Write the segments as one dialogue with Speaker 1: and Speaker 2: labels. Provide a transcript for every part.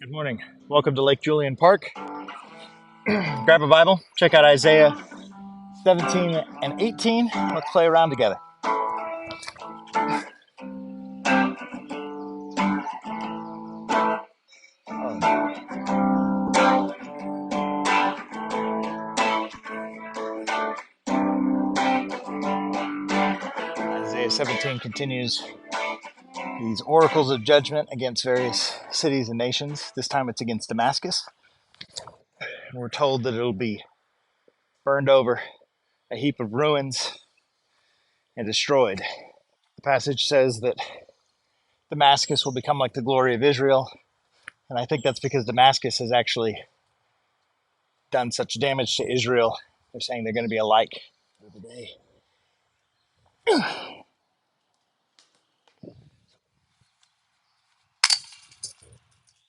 Speaker 1: Good morning. Welcome to Lake Julian Park. Grab a Bible, check out Isaiah 17 and 18. Let's play around together. Isaiah 17 continues these oracles of judgment against various cities and nations. This time it's against Damascus. We're told that it'll be burned over, a heap of ruins, and destroyed. The passage says that Damascus will become like the glory of Israel, and I think that's because Damascus has actually done such damage to Israel. They're saying they're going to be alike for the day.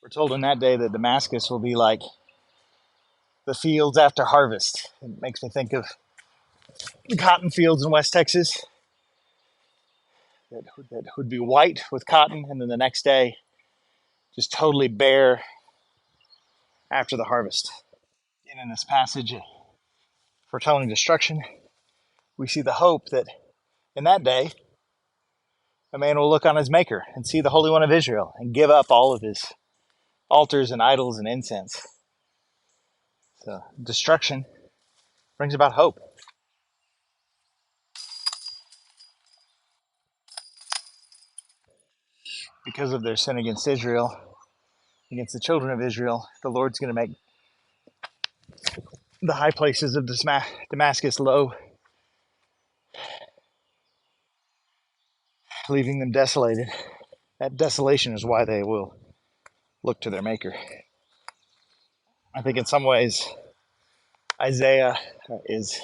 Speaker 1: We're told in that day that Damascus will be like the fields after harvest. It makes me think of the cotton fields in West Texas that would be white with cotton, and then the next day just totally bare after the harvest. And in this passage, foretelling destruction, we see the hope that in that day, a man will look on his Maker and see the Holy One of Israel and give up all of his altars and idols and incense. So destruction brings about hope. Because of their sin against Israel, against the children of Israel, the Lord's going to make the high places of Damascus low, leaving them desolated. That desolation is why they will look to their Maker. I think in some ways, Isaiah is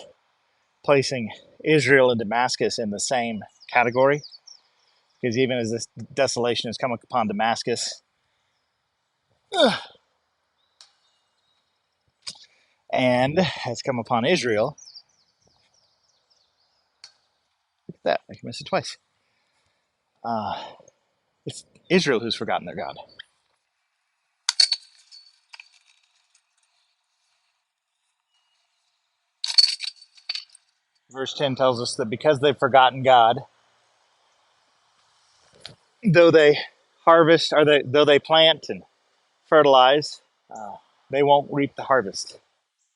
Speaker 1: placing Israel and Damascus in the same category, because even as this desolation has come upon Damascus and has come upon Israel, look at that, I can miss it twice. It's Israel who's forgotten their God. Verse 10 tells us that because they've forgotten God, though they harvest, or though they plant and fertilize, they won't reap the harvest.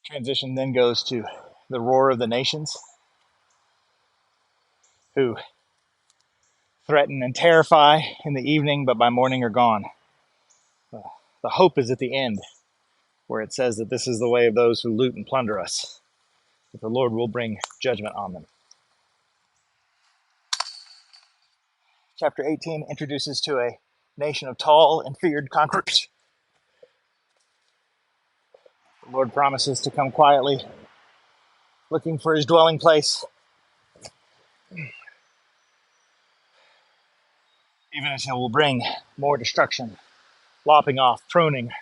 Speaker 1: Transition then goes to the roar of the nations, who threaten and terrify in the evening, but by morning are gone. The hope is at the end, where it says that this is the way of those who loot and plunder us, that the Lord will bring judgment on them. Chapter 18 introduces to a nation of tall and feared conquerors. The Lord promises to come quietly, looking for his dwelling place, even as he will bring more destruction, lopping off, pruning,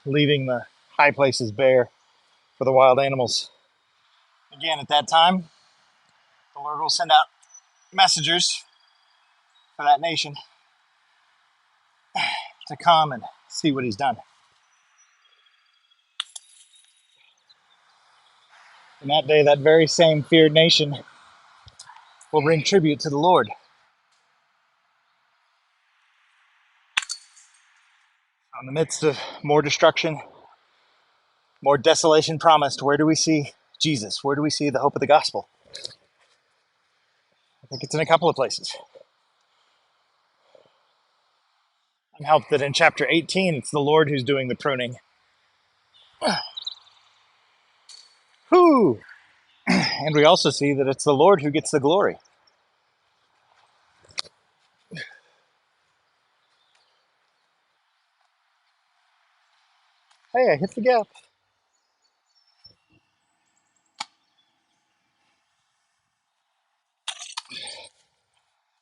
Speaker 1: leaving the high places bare for the wild animals. Again, at that time, the Lord will send out messengers for that nation to come and see what he's done. In that day, that very same feared nation will bring tribute to the Lord. In the midst of more destruction, more desolation promised, where do we see Jesus? Where do we see the hope of the gospel? I think it's in a couple of places. I'm helped that in chapter 18, it's the Lord who's doing the pruning. Whoo! And we also see that it's the Lord who gets the glory. Hey, I hit the gap.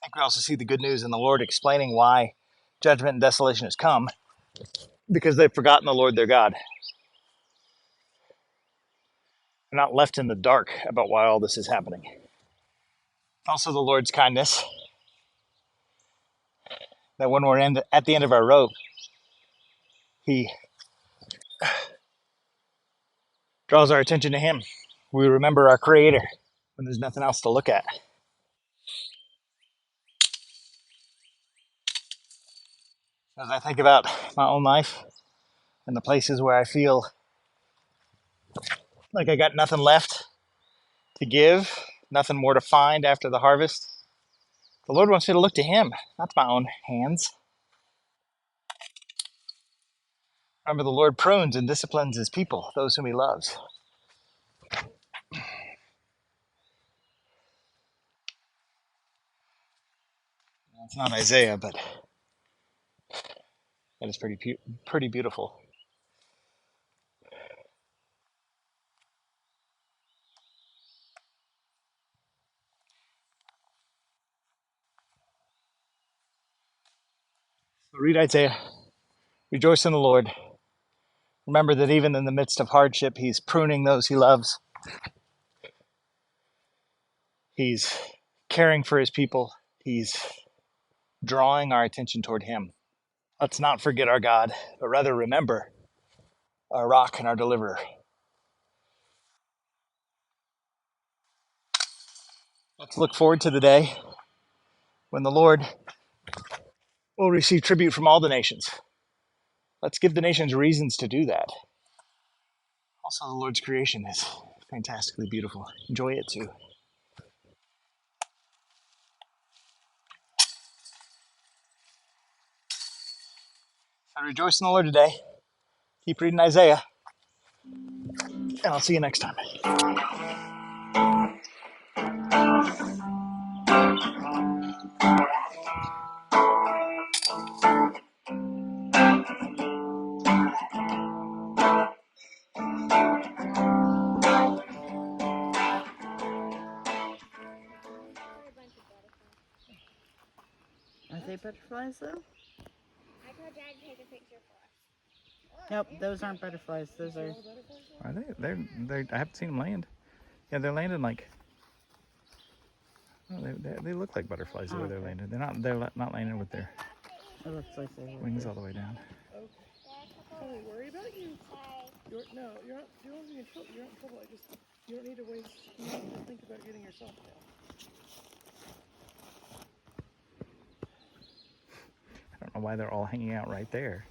Speaker 1: I think we also see the good news in the Lord explaining why judgment and desolation has come, because they've forgotten the Lord their God. They're not left in the dark about why all this is happening. Also, the Lord's kindness, that when we're at the end of our rope, He draws our attention to Him. We remember our Creator when there's nothing else to look at. As I think about my own life and the places where I feel like I got nothing left to give, nothing more to find after the harvest, the Lord wants me to look to Him, not to my own hands. Remember, the Lord prunes and disciplines His people, those whom He loves. It's not Isaiah, but that is pretty beautiful. So read Isaiah. Rejoice in the Lord. Remember that even in the midst of hardship, He's pruning those He loves. He's caring for His people. He's drawing our attention toward Him. Let's not forget our God, but rather remember our rock and our deliverer. Let's look forward to the day when the Lord will receive tribute from all the nations. Let's give the nations reasons to do that. Also, the Lord's creation is fantastically beautiful. Enjoy it too. So rejoice in the Lord today. Keep reading Isaiah. And I'll see you next time.
Speaker 2: Are they butterflies though? I told Dad to take a picture for us. Nope, those aren't butterflies. Those are.
Speaker 1: Are they? They're. I haven't seen them land. Yeah, they're landing like. Oh, they look like butterflies the way they're landing. They're not. They're not landing with their.
Speaker 2: It looks like they
Speaker 1: wings all the way down.
Speaker 3: Okay. Don't worry about you. You're not in trouble. You're not in trouble. You don't need to waste. You don't need to think about getting yourself down.
Speaker 1: I don't know why they're all hanging out right there.